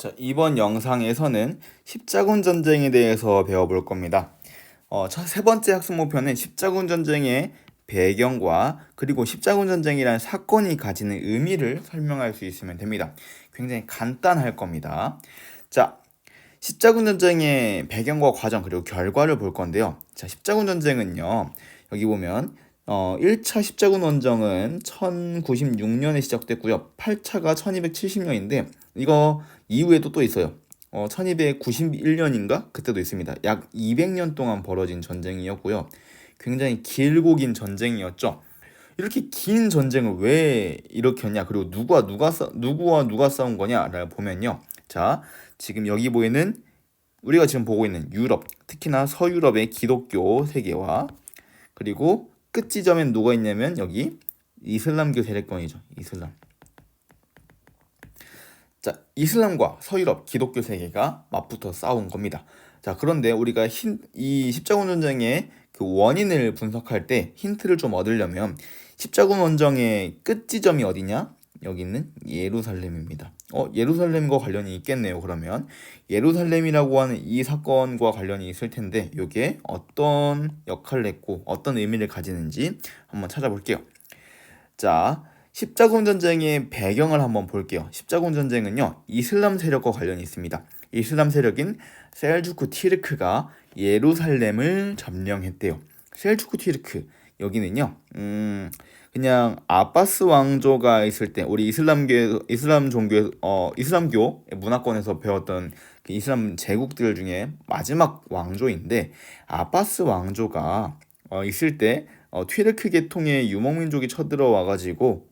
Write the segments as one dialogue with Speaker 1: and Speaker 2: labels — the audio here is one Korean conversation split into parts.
Speaker 1: 자, 이번 영상에서는 십자군 전쟁에 대해서 배워볼 겁니다. 세 번째 학습 목표는 십자군 전쟁의 배경과 그리고 십자군 전쟁이라는 사건이 가지는 의미를 설명할 수 있으면 됩니다. 굉장히 간단할 겁니다. 자, 십자군 전쟁의 배경과 과정 그리고 결과를 볼 건데요. 자, 십자군 전쟁은요. 여기 보면 1차 십자군 원정은 1096년에 시작됐고요. 8차가 1270년인데 이거 이후에도 또 있어요. 1291년인가? 그때도 있습니다. 약 200년 동안 벌어진 전쟁이었고요. 굉장히 길고 긴 전쟁이었죠. 이렇게 긴 전쟁을 왜 일으켰냐? 그리고 누구와 누가 싸운 거냐를 보면요. 자, 지금 여기 보이는 우리가 지금 보고 있는 유럽, 특히나 서유럽의 기독교 세계와 그리고 끝 지점엔 누가 있냐면 여기 이슬람교 세력권이죠. 이슬람. 자, 이슬람과 서유럽 기독교 세계가 맞붙어 싸운 겁니다. 자, 그런데 우리가 이 십자군 전쟁의 그 원인을 분석할 때 힌트를 좀 얻으려면 십자군 원정의 끝 지점이 어디냐? 여기 있는 예루살렘입니다. 예루살렘과 관련이 있겠네요. 그러면 예루살렘이라고 하는 이 사건과 관련이 있을 텐데 이게 어떤 역할을 했고 어떤 의미를 가지는지 한번 찾아볼게요. 자, 십자군 전쟁의 배경을 한번 볼게요. 십자군 전쟁은요, 이슬람 세력과 관련이 있습니다. 이슬람 세력인 셀주크 티르크가 예루살렘을 점령했대요. 셀주크 티르크 여기는요, 그냥 아바스 왕조가 있을 때 우리 이슬람교 문화권에서 배웠던 그 이슬람 제국들 중에 마지막 왕조인데 아바스 왕조가 있을 때 튀르크 계통의 유목민족이 쳐들어와가지고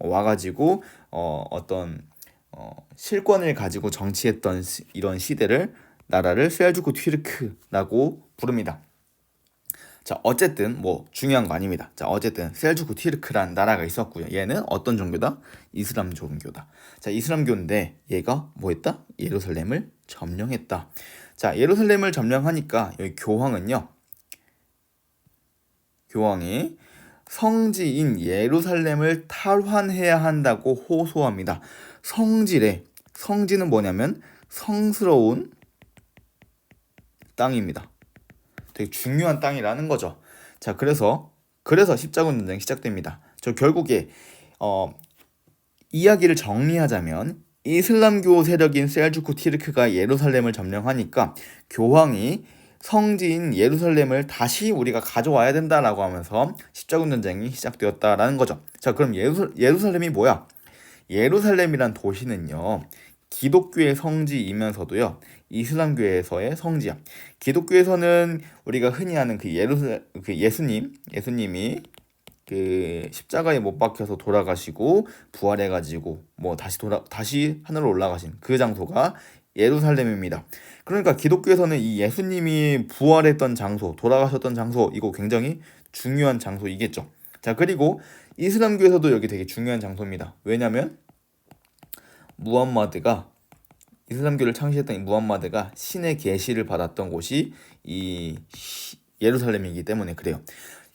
Speaker 1: 어떤 실권을 가지고 정치했던 이런 시대를 나라를 셀주크 튀르크라고 부릅니다. 자, 어쨌든 뭐 중요한 거 아닙니다. 자, 어쨌든 셀주크 튀르크라는 나라가 있었고요. 얘는 어떤 종교다? 이슬람 종교다. 자, 이슬람교인데 얘가 뭐 했다? 예루살렘을 점령했다. 자, 예루살렘을 점령하니까 여기 교황이 성지인 예루살렘을 탈환해야 한다고 호소합니다. 성지는 뭐냐면 성스러운 땅입니다. 되게 중요한 땅이라는 거죠. 자, 그래서 십자군 전쟁이 시작됩니다. 저 결국에 이야기를 정리하자면 이슬람교 세력인 셀주크 티르크가 예루살렘을 점령하니까 교황이 성지인 예루살렘을 다시 우리가 가져와야 된다라고 하면서 십자군 전쟁이 시작되었다라는 거죠. 자, 그럼 예루살렘이 뭐야? 예루살렘이란 도시는요, 기독교의 성지이면서도요, 이슬람교에서의 성지야. 기독교에서는 우리가 흔히 아는 그 예수님이 그 십자가에 못 박혀서 돌아가시고 부활해가지고 뭐 다시 하늘로 올라가신 그 장소가 예루살렘입니다. 그러니까 기독교에서는 이 예수님이 부활했던 장소, 돌아가셨던 장소 이거 굉장히 중요한 장소이겠죠. 자, 그리고 이슬람교에서도 여기 되게 중요한 장소입니다. 왜냐면 이슬람교를 창시했던 이 무함마드가 신의 계시를 받았던 곳이 이 예루살렘이기 때문에 그래요.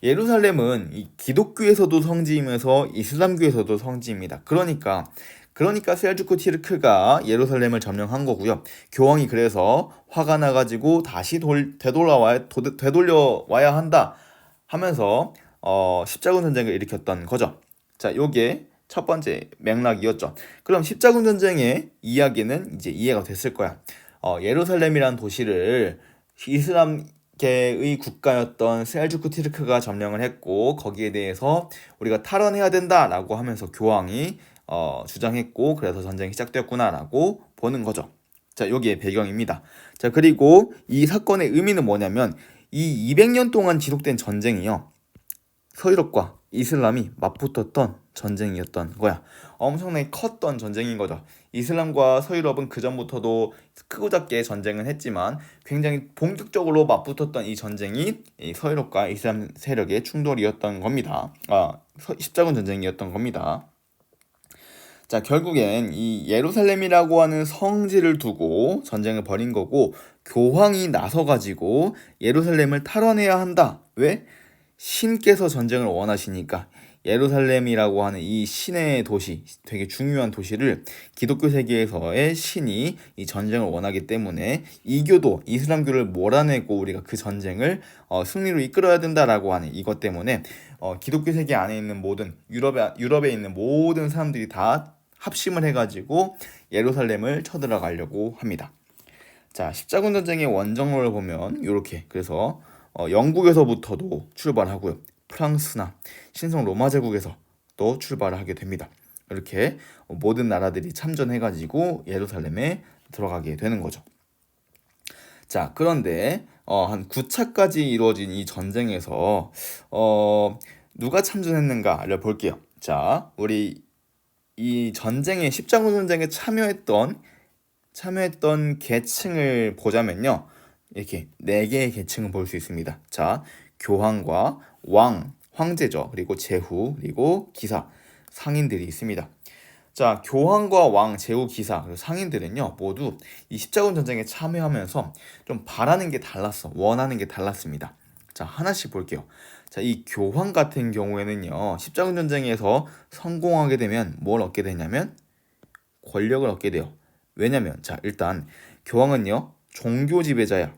Speaker 1: 예루살렘은 이 기독교에서도 성지이면서 이슬람교에서도 성지입니다. 그러니까 셀주크 티르크가 예루살렘을 점령한 거고요. 교황이 그래서 화가 나가지고 다시 되돌려와야 한다 하면서 십자군 전쟁을 일으켰던 거죠. 자, 요게 첫 번째 맥락이었죠. 그럼 십자군 전쟁의 이야기는 이제 이해가 됐을 거야. 예루살렘이란 도시를 이슬람계의 국가였던 셀주크 티르크가 점령을 했고 거기에 대해서 우리가 탈환해야 된다라고 하면서 교황이 주장했고 그래서 전쟁이 시작되었구나라고 보는 거죠. 자, 여기에 배경입니다. 자, 그리고 이 사건의 의미는 뭐냐면 이 200년 동안 지속된 전쟁이요. 서유럽과 이슬람이 맞붙었던 전쟁이었던 거야. 엄청나게 컸던 전쟁인 거죠. 이슬람과 서유럽은 그 전부터도 크고 작게 전쟁은 했지만 굉장히 본격적으로 맞붙었던 이 전쟁이 이 서유럽과 이슬람 세력의 충돌이었던 겁니다. 십자군 전쟁이었던 겁니다. 자, 결국엔 이 예루살렘이라고 하는 성지를 두고 전쟁을 벌인 거고 교황이 나서가지고 예루살렘을 탈환해야 한다. 왜? 신께서 전쟁을 원하시니까 예루살렘이라고 하는 이 신의 도시, 되게 중요한 도시를 기독교 세계에서의 신이 이 전쟁을 원하기 때문에 이교도, 이슬람교를 몰아내고 우리가 그 전쟁을 승리로 이끌어야 된다라고 하는 이것 때문에 기독교 세계 안에 있는 모든 유럽에 있는 모든 사람들이 다 합심을 해가지고 예루살렘을 쳐들어가려고 합니다. 자, 십자군 전쟁의 원정로를 보면 이렇게, 그래서 영국에서부터도 출발하고요. 프랑스나 신성 로마 제국에서 또 출발을 하게 됩니다. 이렇게 모든 나라들이 참전해가지고 예루살렘에 들어가게 되는 거죠. 자, 그런데 한 9차까지 이루어진 이 전쟁에서 누가 참전했는가를 볼게요. 자, 우리 이 전쟁에, 십자군 전쟁에 참여했던 계층을 보자면요, 이렇게 4개의 계층을 볼 수 있습니다. 자, 교황과 왕, 황제죠. 그리고 제후, 그리고 기사, 상인들이 있습니다. 자, 교황과 왕, 제후, 기사, 그리고 상인들은요, 모두 이 십자군 전쟁에 참여하면서 좀 바라는 게 달랐어. 원하는 게 달랐습니다. 자, 하나씩 볼게요. 자, 이 교황 같은 경우에는요, 십자군 전쟁에서 성공하게 되면 뭘 얻게 되냐면 권력을 얻게 돼요. 왜냐면, 자, 일단 교황은요, 종교 지배자야.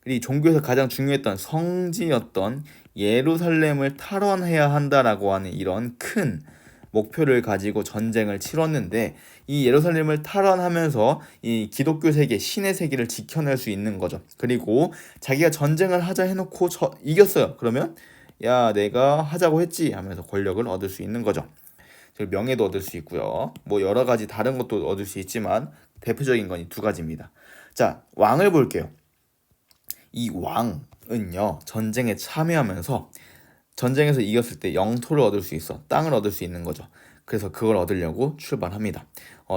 Speaker 1: 이 종교에서 가장 중요했던 성지였던 예루살렘을 탈환해야 한다라고 하는 이런 큰 목표를 가지고 전쟁을 치렀는데, 이 예루살렘을 탈환하면서 이 기독교 세계, 신의 세계를 지켜낼 수 있는 거죠. 그리고 자기가 전쟁을 하자 해놓고 이겼어요. 그러면 야, 내가 하자고 했지 하면서 권력을 얻을 수 있는 거죠. 명예도 얻을 수 있고요. 뭐 여러 가지 다른 것도 얻을 수 있지만 대표적인 건 이 2가지입니다. 자, 왕을 볼게요. 이 왕은요, 전쟁에 참여하면서 전쟁에서 이겼을 때 영토를 얻을 수 있어. 땅을 얻을 수 있는 거죠. 그래서 그걸 얻으려고 출발합니다.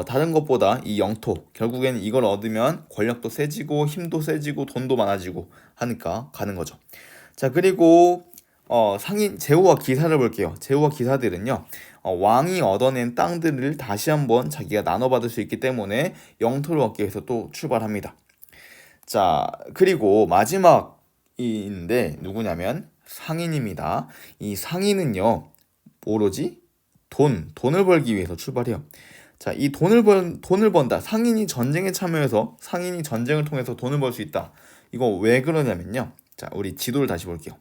Speaker 1: 다른 것보다 이 영토, 결국에는 이걸 얻으면 권력도 세지고 힘도 세지고 돈도 많아지고 하니까 가는 거죠. 자, 그리고 상인 제후와 기사를 볼게요. 제후와 기사들은요, 왕이 얻어낸 땅들을 다시 한번 자기가 나눠받을 수 있기 때문에 영토를 얻기 위해서 또 출발합니다. 자, 그리고 마지막인데 누구냐면 상인입니다. 이 상인은요, 오로지 돈을 벌기 위해서 출발해요. 자, 이 돈을 번다. 상인이 전쟁에 참여해서 상인이 전쟁을 통해서 돈을 벌 수 있다. 이거 왜 그러냐면요. 자, 우리 지도를 다시 볼게요.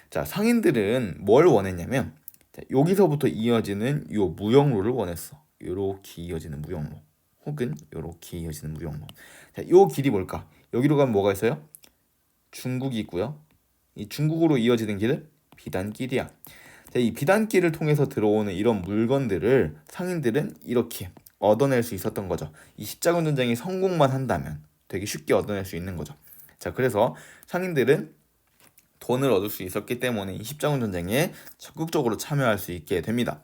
Speaker 1: 자, 상인들은 뭘 원했냐면, 자, 여기서부터 이어지는 요 무역로를 원했어. 요렇게 이어지는 무역로, 혹은 요렇게 이어지는 무역로. 자, 요 길이 뭘까? 여기로 가면 뭐가 있어요? 중국이 있고요. 이 중국으로 이어지는 길은 비단길이야. 자, 이 비단길을 통해서 들어오는 이런 물건들을 상인들은 이렇게 얻어낼 수 있었던 거죠. 이 십자군 전쟁이 성공만 한다면 되게 쉽게 얻어낼 수 있는 거죠. 자, 그래서 상인들은 돈을 얻을 수 있었기 때문에 이 십자군 전쟁에 적극적으로 참여할 수 있게 됩니다.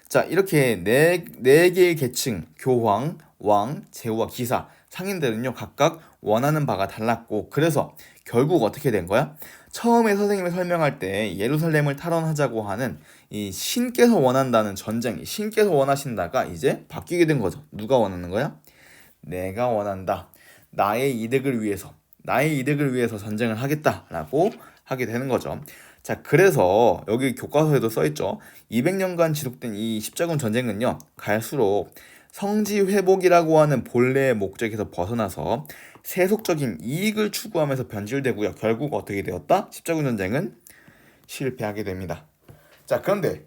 Speaker 1: 자, 이렇게 네 개의 계층, 교황, 왕, 제후와 기사, 상인들은요, 각각 원하는 바가 달랐고, 그래서 결국 어떻게 된 거야? 처음에 선생님이 설명할 때 예루살렘을 탈환하자고 하는 이 신께서 원한다는 전쟁, 신께서 원하신다가 이제 바뀌게 된 거죠. 누가 원하는 거야? 내가 원한다. 나의 이득을 위해서 전쟁을 하겠다라고 하게 되는 거죠. 자, 그래서 여기 교과서에도 써있죠. 200년간 지속된 이 십자군 전쟁은요, 갈수록 성지 회복이라고 하는 본래의 목적에서 벗어나서 세속적인 이익을 추구하면서 변질되고요. 결국 어떻게 되었다? 십자군 전쟁은 실패하게 됩니다. 자, 그런데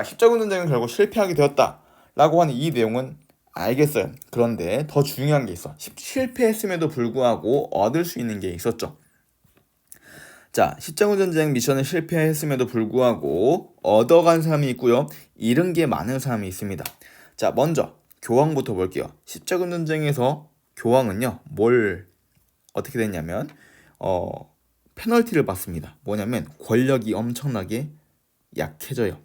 Speaker 1: 십자군 전쟁은 결국 실패하게 되었다라고 하는 이 내용은 알겠어요. 그런데 더 중요한 게 있어. 실패했음에도 불구하고 얻을 수 있는 게 있었죠. 자, 십자군 전쟁 미션을 실패했음에도 불구하고 얻어간 사람이 있고요, 잃은 게 많은 사람이 있습니다. 자, 먼저 교황부터 볼게요. 십자군 전쟁에서 교황은요, 어떻게 됐냐면 페널티를 받습니다. 뭐냐면 권력이 엄청나게 약해져요.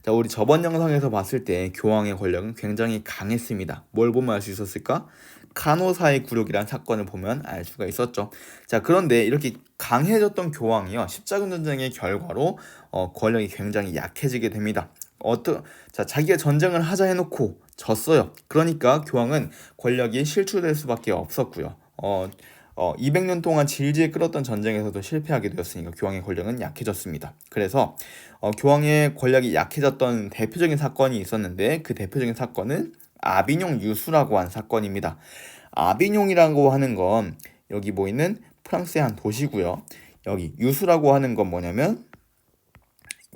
Speaker 1: 자, 우리 저번 영상에서 봤을 때 교황의 권력은 굉장히 강했습니다. 뭘 보면 알 수 있었을까? 간호사의 굴욕이란 사건을 보면 알 수가 있었죠. 자, 그런데 이렇게 강해졌던 교황이요, 십자군 전쟁의 결과로 권력이 굉장히 약해지게 됩니다. 자기가 전쟁을 하자 해놓고 졌어요. 그러니까 교황은 권력이 실추될 수밖에 없었고요. 200년 동안 질질 끌었던 전쟁에서도 실패하게 되었으니까 교황의 권력은 약해졌습니다. 그래서 교황의 권력이 약해졌던 대표적인 사건이 있었는데 그 대표적인 사건은 아비뇽 유수라고 한 사건입니다. 아비뇽이라고 하는 건 여기 보이는 프랑스의 한 도시고요. 여기 유수라고 하는 건 뭐냐면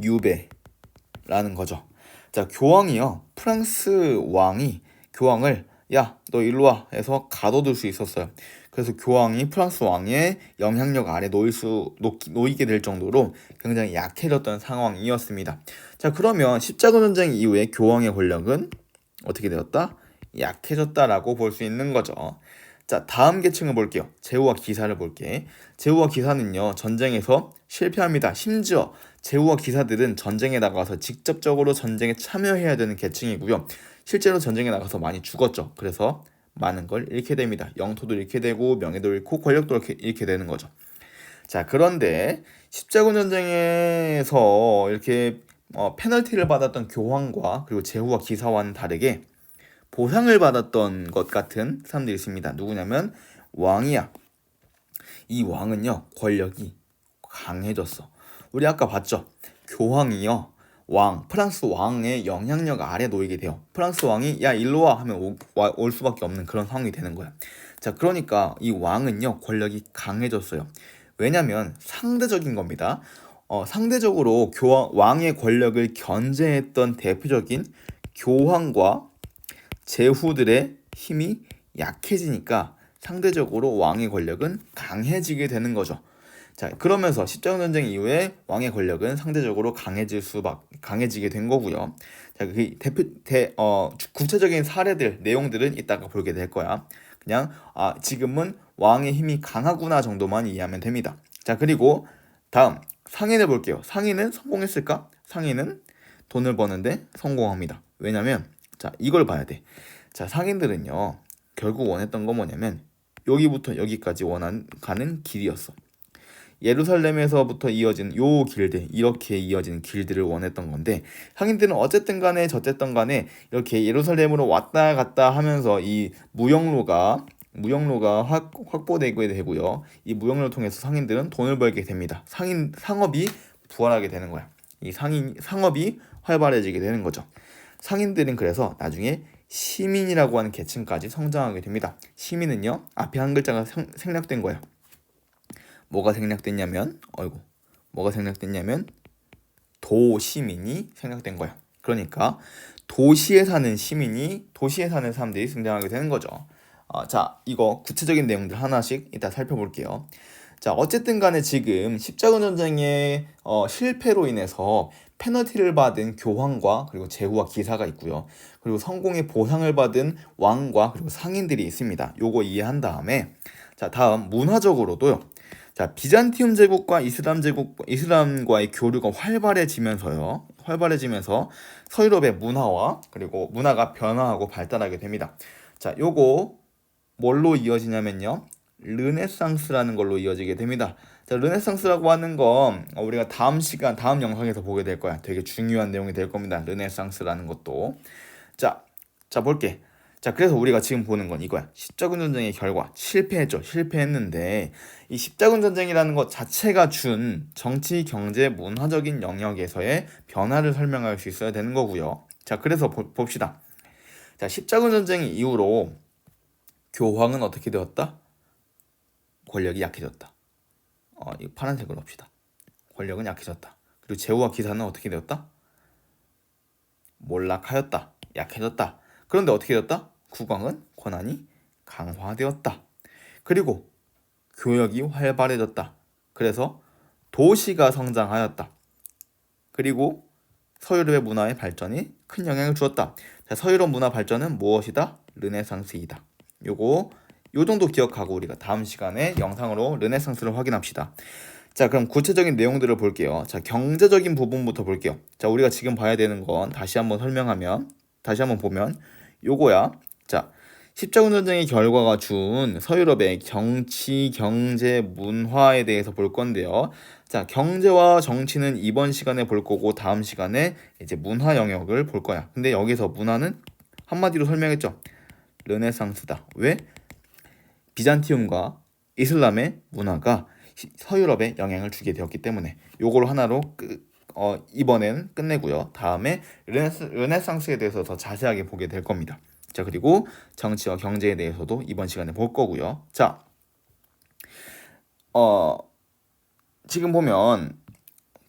Speaker 1: 유배라는 거죠. 자, 교황이요. 프랑스 왕이 교황을 야, 너 일로 와 해서 가둬둘 수 있었어요. 그래서 교황이 프랑스 왕의 영향력 아래 놓이게 될 정도로 굉장히 약해졌던 상황이었습니다. 자, 그러면 십자군 전쟁 이후에 교황의 권력은 어떻게 되었다? 약해졌다라고 볼 수 있는 거죠. 자, 다음 계층을 볼게요. 제후와 기사를 볼게. 제후와 기사는요, 전쟁에서 실패합니다. 심지어 제후와 기사들은 전쟁에 나가서 직접적으로 전쟁에 참여해야 되는 계층이고요. 실제로 전쟁에 나가서 많이 죽었죠. 그래서 많은 걸 잃게 됩니다. 영토도 잃게 되고 명예도 잃고 권력도 잃게 되는 거죠. 자, 그런데 십자군 전쟁에서 이렇게 페널티를 받았던 교황과 그리고 제후와 기사와는 다르게 보상을 받았던 것 같은 사람들이 있습니다. 누구냐면 왕이야. 이 왕은요, 권력이 강해졌어. 우리 아까 봤죠? 교황이요, 프랑스 왕의 영향력 아래 놓이게 돼요. 프랑스 왕이 야 일로 와 하면 올 수밖에 없는 그런 상황이 되는 거야. 자, 그러니까 이 왕은요, 권력이 강해졌어요. 왜냐면 상대적인 겁니다. 상대적으로 왕의 권력을 견제했던 대표적인 교황과 제후들의 힘이 약해지니까 상대적으로 왕의 권력은 강해지게 되는 거죠. 자, 그러면서 십자군 전쟁 이후에 왕의 권력은 상대적으로 강해지게 된 거고요. 자, 그 구체적인 사례들, 내용들은 이따가 보게 될 거야. 그냥 지금은 왕의 힘이 강하구나 정도만 이해하면 됩니다. 자, 그리고 다음 상인을 볼게요. 상인은 성공했을까? 상인은 돈을 버는데 성공합니다. 왜냐면 자, 이걸 봐야 돼. 자, 상인들은요, 결국 원했던 건 뭐냐면 여기부터 여기까지 가는 길이었어. 예루살렘에서부터 이어진 요 길들, 이렇게 이어지는 길들을 원했던 건데, 상인들은 어쨌든 간에 저쨌든 간에 이렇게 예루살렘으로 왔다 갔다 하면서 이 무역로가 확보되게 되고요. 이 무역로를 통해서 상인들은 돈을 벌게 됩니다. 상업이 부활하게 되는 거야. 이 상업이 활발해지게 되는 거죠. 상인들은 그래서 나중에 시민이라고 하는 계층까지 성장하게 됩니다. 시민은요, 앞에 한 글자가 생략된 거예요. 뭐가 생략됐냐면 도시민이 생략된 거예요. 그러니까 도시에 사는 사람들이 등장하게 되는 거죠. 자, 이거 구체적인 내용들 하나씩 이따 살펴볼게요. 자, 어쨌든 간에 지금 십자군 전쟁의 실패로 인해서 페널티를 받은 교황과 그리고 제후와 기사가 있고요. 그리고 성공의 보상을 받은 왕과 그리고 상인들이 있습니다. 요거 이해한 다음에 자, 다음 문화적으로도요. 자, 비잔티움 제국과 이슬람과의 교류가 활발해지면서 서유럽의 문화가 변화하고 발달하게 됩니다. 자, 요거 뭘로 이어지냐면요, 르네상스라는 걸로 이어지게 됩니다. 자, 르네상스라고 하는 건 우리가 다음 영상에서 보게 될 거야. 되게 중요한 내용이 될 겁니다. 르네상스라는 것도. 자, 볼게. 자, 그래서 우리가 지금 보는 건 이거야. 십자군 전쟁의 결과 실패했는데 이 십자군 전쟁이라는 것 자체가 준 정치, 경제, 문화적인 영역에서의 변화를 설명할 수 있어야 되는 거고요. 자, 그래서 봅시다. 자, 십자군 전쟁 이후로 교황은 어떻게 되었다? 권력이 약해졌다. 이 파란색으로 합시다. 권력은 약해졌다. 그리고 제후와 기사는 어떻게 되었다? 몰락하였다. 약해졌다. 그런데 어떻게 되었다? 국왕은 권한이 강화되었다. 그리고 교역이 활발해졌다. 그래서 도시가 성장하였다. 그리고 서유럽의 문화의 발전이 큰 영향을 주었다. 자, 서유럽 문화 발전은 무엇이다? 르네상스이다. 요 정도 기억하고 우리가 다음 시간에 영상으로 르네상스를 확인합시다. 자, 그럼 구체적인 내용들을 볼게요. 자, 경제적인 부분부터 볼게요. 자, 우리가 지금 봐야 되는 건 다시 한번 보면 요거야. 자, 십자군 전쟁의 결과가 준 서유럽의 정치, 경제, 문화에 대해서 볼 건데요. 자, 경제와 정치는 이번 시간에 볼 거고 다음 시간에 이제 문화 영역을 볼 거야. 근데 여기서 문화는 한마디로 설명했죠. 르네상스다. 왜? 비잔티움과 이슬람의 문화가 서유럽에 영향을 주게 되었기 때문에 요걸 하나로 이번엔 끝내고요. 다음에 르네상스에 대해서 더 자세하게 보게 될 겁니다. 자, 그리고 정치와 경제에 대해서도 이번 시간에 볼 거고요. 자, 지금 보면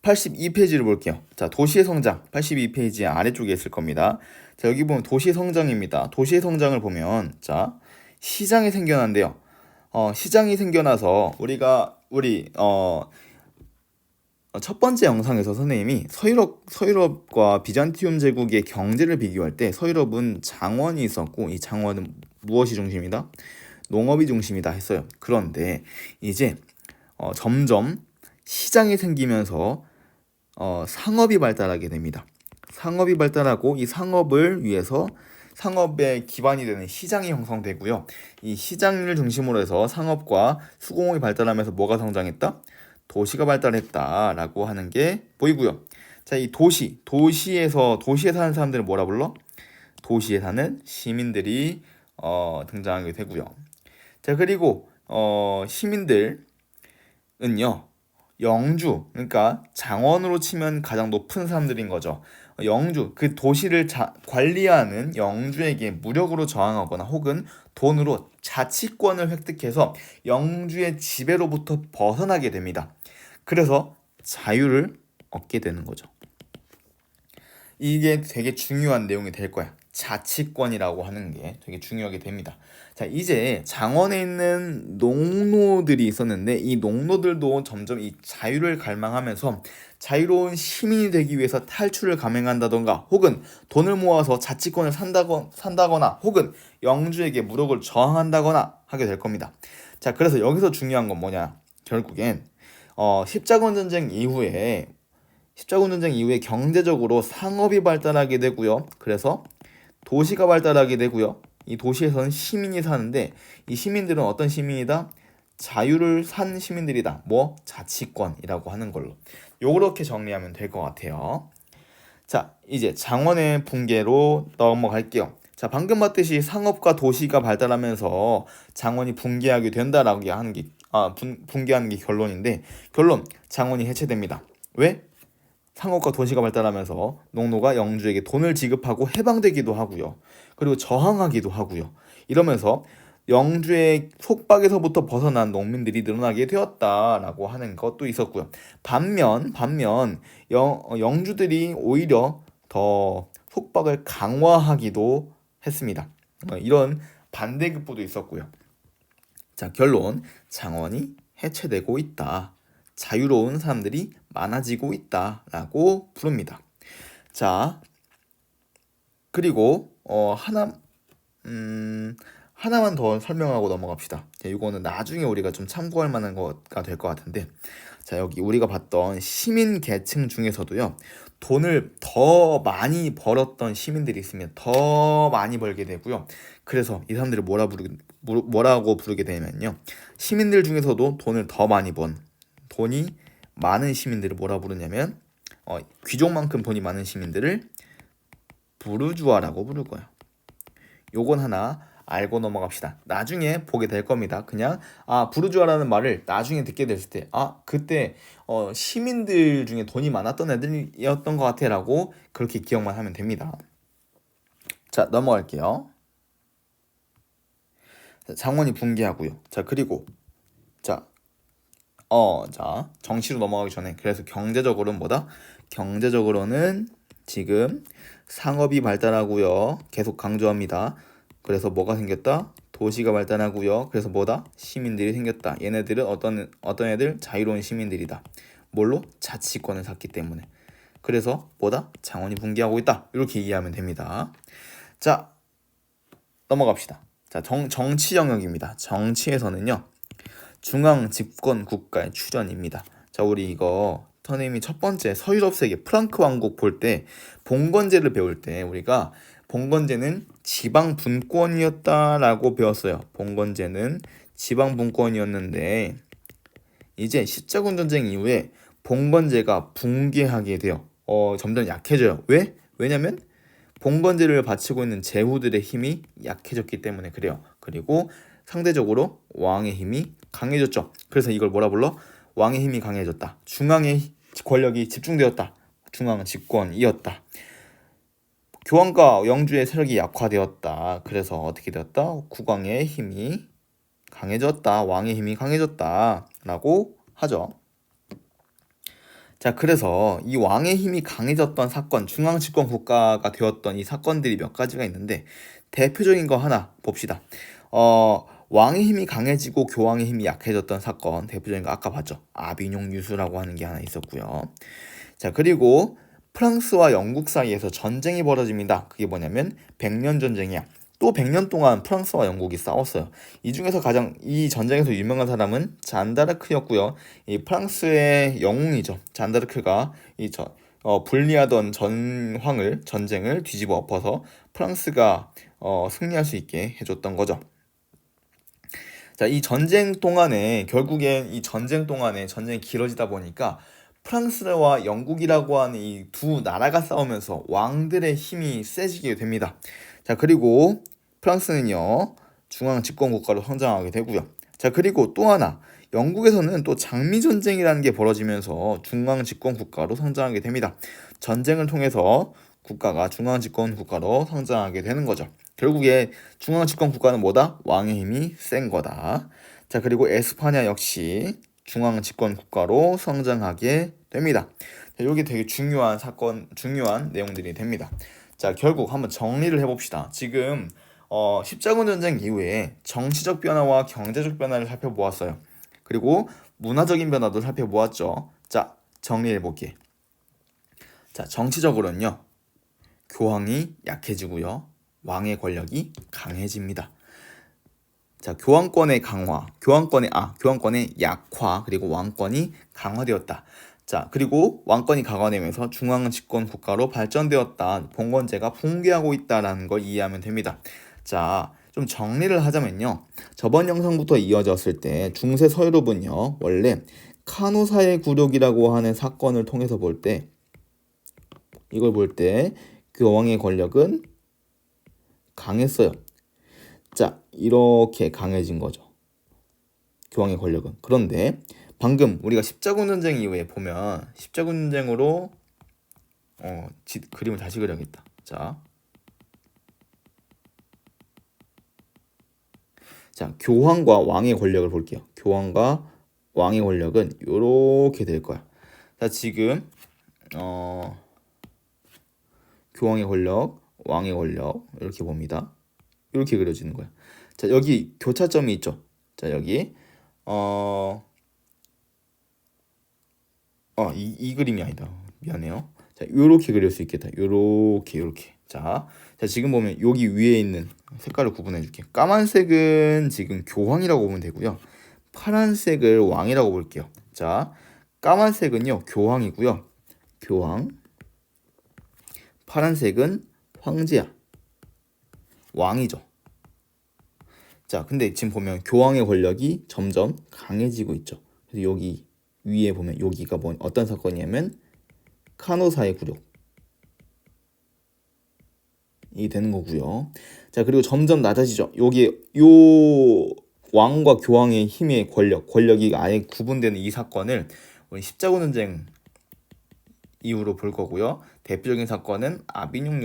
Speaker 1: 82페이지를 볼게요. 자, 도시의 성장 82페이지 아래쪽에 있을 겁니다. 자, 여기 보면 도시의 성장입니다. 도시의 성장을 보면 자, 시장이 생겨난대요. 시장이 생겨나서 첫 번째 영상에서 선생님이 서유럽과 비잔티움 제국의 경제를 비교할 때 서유럽은 장원이 있었고 이 장원은 무엇이 중심이다? 농업이 중심이다 했어요. 그런데 이제 점점 시장이 생기면서 상업이 발달하게 됩니다. 상업이 발달하고 이 상업을 위해서 상업의 기반이 되는 시장이 형성되고요. 이 시장을 중심으로 해서 상업과 수공업이 발달하면서 뭐가 성장했다? 도시가 발달했다라고 하는 게 보이고요. 자, 이 도시에 사는 사람들은 뭐라 불러? 도시에 사는 시민들이 등장하게 되고요. 자, 그리고 시민들은요. 영주, 그러니까 장원으로 치면 가장 높은 사람들인 거죠. 영주, 그 도시를 관리하는 영주에게 무력으로 저항하거나 혹은 돈으로 자치권을 획득해서 영주의 지배로부터 벗어나게 됩니다. 그래서 자유를 얻게 되는 거죠. 이게 되게 중요한 내용이 될 거야. 자치권이라고 하는 게 되게 중요하게 됩니다. 자, 이제 장원에 있는 농노들이 있었는데 이 농노들도 점점 이 자유를 갈망하면서 자유로운 시민이 되기 위해서 탈출을 감행한다던가 혹은 돈을 모아서 자치권을 산다거나 혹은 영주에게 무력을 저항한다거나 하게 될 겁니다. 자, 그래서 여기서 중요한 건 뭐냐? 결국엔 십자군 전쟁 이후에 경제적으로 상업이 발달하게 되고요. 그래서 도시가 발달하게 되고요. 이 도시에서는 시민이 사는데 이 시민들은 어떤 시민이다? 자유를 산 시민들이다. 뭐? 자치권이라고 하는 걸로. 요렇게 정리하면 될 것 같아요. 자, 이제 장원의 붕괴로 넘어갈게요. 자, 방금 봤듯이 상업과 도시가 발달하면서 장원이 붕괴하게 된다라고 하는 게 붕괴하는 게 결론인데 결론 장원이 해체됩니다. 왜? 상업과 도시가 발달하면서 농노가 영주에게 돈을 지급하고 해방되기도 하고요. 그리고 저항하기도 하고요. 이러면서 영주의 속박에서부터 벗어난 농민들이 늘어나게 되었다라고 하는 것도 있었고요. 반면 영주들이 오히려 더 속박을 강화하기도 했습니다. 이런 반대급부도 있었고요. 자, 결론 장원이 해체되고 있다. 자유로운 사람들이 많아지고 있다라고 부릅니다. 자, 그리고 하나만 더 설명하고 넘어갑시다. 자, 이거는 나중에 우리가 좀 참고할 만한 거가 될 것 같은데, 자, 여기 우리가 봤던 시민 계층 중에서도요, 돈을 더 많이 벌었던 시민들이 있으면 더 많이 벌게 되고요. 그래서 이 사람들을 뭐라고 부르게 되냐면요, 시민들 중에서도 돈을 더 많이 번 돈이 많은 시민들을 뭐라 부르냐면 귀족만큼 돈이 많은 시민들을 부르주아라고 부를 거야. 요건 하나 알고 넘어갑시다. 나중에 보게 될 겁니다. 그냥 부르주아라는 말을 나중에 듣게 됐을 때 그때 시민들 중에 돈이 많았던 애들이었던 것 같아 라고 그렇게 기억만 하면 됩니다. 자, 넘어갈게요. 장원이 붕괴하고요. 자, 그리고 자, 정치로 넘어가기 전에 그래서 경제적으로는 뭐다? 경제적으로는 지금 상업이 발달하고요. 계속 강조합니다. 그래서 뭐가 생겼다? 도시가 발달하고요. 그래서 뭐다? 시민들이 생겼다. 얘네들은 어떤 애들? 자유로운 시민들이다. 뭘로? 자치권을 샀기 때문에. 그래서 뭐다? 장원이 붕괴하고 있다. 이렇게 이해하면 됩니다. 자, 넘어갑시다. 자, 정치 영역입니다. 정치에서는요. 중앙 집권 국가의 출현입니다. 자, 우리 이거 선생님이 첫 번째 서유럽 세계 프랑크 왕국 볼 때 봉건제를 배울 때 우리가 봉건제는 지방 분권이었다라고 배웠어요. 봉건제는 지방 분권이었는데 이제 십자군 전쟁 이후에 봉건제가 붕괴하게 돼요. 점점 약해져요. 왜? 왜냐면 봉건제를 바치고 있는 제후들의 힘이 약해졌기 때문에 그래요. 그리고 상대적으로 왕의 힘이 강해졌죠. 그래서 이걸 뭐라 불러? 왕의 힘이 강해졌다. 중앙의 권력이 집중되었다. 중앙 집권이었다. 교황과 영주의 세력이 약화되었다. 그래서 어떻게 되었다? 국왕의 힘이 강해졌다. 왕의 힘이 강해졌다. 라고 하죠. 자, 그래서 이 왕의 힘이 강해졌던 사건, 중앙 집권 국가가 되었던 이 사건들이 몇 가지가 있는데 대표적인 거 하나 봅시다. 왕의 힘이 강해지고 교황의 힘이 약해졌던 사건, 대표적인 거 아까 봤죠. 아비뇽 유수라고 하는 게 하나 있었고요. 자, 그리고 프랑스와 영국 사이에서 전쟁이 벌어집니다. 그게 뭐냐면 100년 전쟁이야. 또 100년 동안 프랑스와 영국이 싸웠어요. 이 중에서 가장 이 전쟁에서 유명한 사람은 잔다르크였고요. 이 프랑스의 영웅이죠. 잔다르크가 불리하던 전쟁을 뒤집어 엎어서 프랑스가 승리할 수 있게 해줬던 거죠. 자, 이 전쟁 동안에 결국엔 이 전쟁 동안에 전쟁이 길어지다 보니까 프랑스와 영국이라고 하는 이 두 나라가 싸우면서 왕들의 힘이 세지게 됩니다. 자, 그리고 프랑스는요, 중앙 집권 국가로 성장하게 되고요. 자, 그리고 또 하나, 영국에서는 또 장미전쟁이라는 게 벌어지면서 중앙 집권 국가로 성장하게 됩니다. 전쟁을 통해서 국가가 중앙 집권 국가로 성장하게 되는 거죠. 결국에 중앙 집권 국가는 뭐다? 왕의 힘이 센 거다. 자, 그리고 에스파냐 역시 중앙 집권 국가로 성장하게 됩니다. 자, 여기 되게 중요한 내용들이 됩니다. 자, 결국 한번 정리를 해봅시다. 지금 십자군 전쟁 이후에 정치적 변화와 경제적 변화를 살펴보았어요. 그리고 문화적인 변화도 살펴보았죠. 자, 정리해볼게. 자, 정치적으로는요, 교황이 약해지고요, 왕의 권력이 강해집니다. 자, 교황권의 약화, 그리고 왕권이 강화되었다. 자, 그리고 왕권이 강화되면서 중앙 집권 국가로 발전되었다. 봉건제가 붕괴하고 있다라는 걸 이해하면 됩니다. 자, 좀 정리를 하자면요. 저번 영상부터 이어졌을 때 중세 서유럽은요, 원래 카노사의 굴욕이라고 하는 사건을 통해서 이걸 볼 때 교황의 권력은 강했어요. 자, 이렇게 강해진 거죠. 교황의 권력은. 그런데 방금 우리가 십자군 전쟁 이후에 보면 십자군 전쟁으로 그림을 다시 그려야겠다. 자, 교황과 왕의 권력을 볼게요. 교황과 왕의 권력은 이렇게 될 거야. 자, 지금 교황의 권력, 왕의 권력 이렇게 봅니다. 이렇게 그려지는 거야. 자, 여기 교차점이 있죠. 자, 여기 이 그림이 아니다. 미안해요. 자, 요렇게 그릴 수 있겠다. 요렇게. 자, 지금 보면 여기 위에 있는 색깔을 구분해 줄게. 까만색은 지금 교황이라고 보면 되고요. 파란색을 왕이라고 볼게요. 자, 까만색은요, 교황이고요. 교황. 파란색은 황제야. 왕이죠. 자, 근데 지금 보면 교황의 권력이 점점 강해지고 있죠. 그래서 여기 위에 보면 여기가 어떤 사건이냐면 카노사의 굴욕이 되는 거고요. 자, 그리고 점점 낮아지죠. 요 왕과 교황의 힘의 권력이 아예 구분되는 이 사건을 우리 십자군 전쟁 이후로 볼 거고요. 대표적인 사건은 아비뇽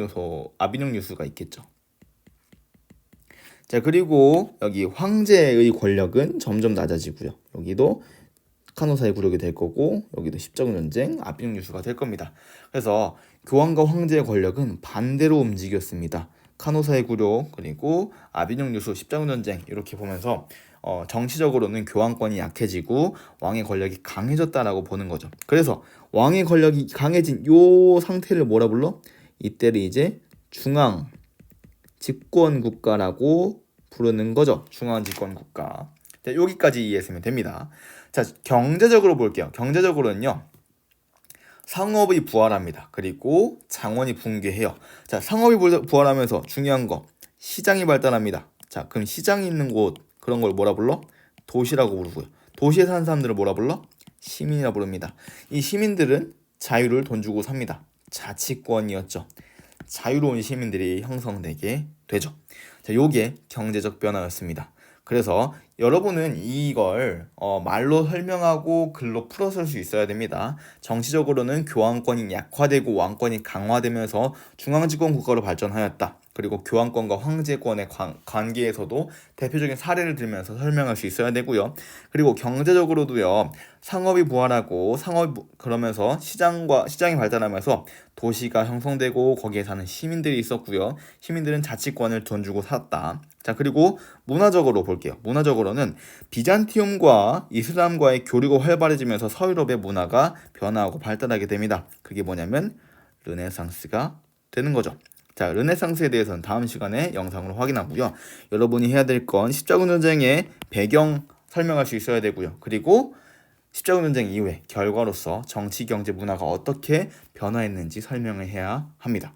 Speaker 1: 유수가 있겠죠. 자, 그리고 여기 황제의 권력은 점점 낮아지고요. 여기도 카노사의 굴욕이 될 거고, 여기도 십자군 전쟁, 아비뇽 유수가 될 겁니다. 그래서 교황과 황제의 권력은 반대로 움직였습니다. 카노사의 굴욕, 그리고 아비뇽 유수, 십자군 전쟁 이렇게 보면서 정치적으로는 교황권이 약해지고 왕의 권력이 강해졌다라고 보는 거죠. 그래서 왕의 권력이 강해진 요 상태를 뭐라 불러? 이때를 이제 중앙 집권 국가라고 부르는 거죠. 중앙 집권 국가. 자, 여기까지 이해했으면 됩니다. 자, 경제적으로 볼게요. 경제적으로는요, 상업이 부활합니다. 그리고 장원이 붕괴해요. 자, 상업이 부활하면서 중요한 거, 시장이 발달합니다. 자, 그럼 시장이 있는 곳, 그런 걸 뭐라 불러? 도시라고 부르고요. 도시에 사는 사람들을 뭐라 불러? 시민이라 부릅니다. 이 시민들은 자유를 돈 주고 삽니다. 자치권이었죠. 자유로운 시민들이 형성되게 되죠. 자, 요게 경제적 변화였습니다. 그래서 여러분은 이걸 말로 설명하고 글로 풀어쓸 수 있어야 됩니다. 정치적으로는 교황권이 약화되고 왕권이 강화되면서 중앙집권 국가로 발전하였다. 그리고 교황권과 황제권의 관계에서도 대표적인 사례를 들면서 설명할 수 있어야 되고요. 그리고 경제적으로도요. 상업이 부활하고 그러면서 시장이 발달하면서 도시가 형성되고 거기에 사는 시민들이 있었고요. 시민들은 자치권을 돈 주고 샀다. 자, 그리고 문화적으로 볼게요. 문화적으로는 비잔티움과 이슬람과의 교류가 활발해지면서 서유럽의 문화가 변화하고 발달하게 됩니다. 그게 뭐냐면 르네상스가 되는 거죠. 자, 르네상스에 대해서는 다음 시간에 영상으로 확인하고요. 여러분이 해야 될 건 십자군 전쟁의 배경 설명할 수 있어야 되고요. 그리고 십자군 전쟁 이후에 결과로서 정치, 경제, 문화가 어떻게 변화했는지 설명을 해야 합니다.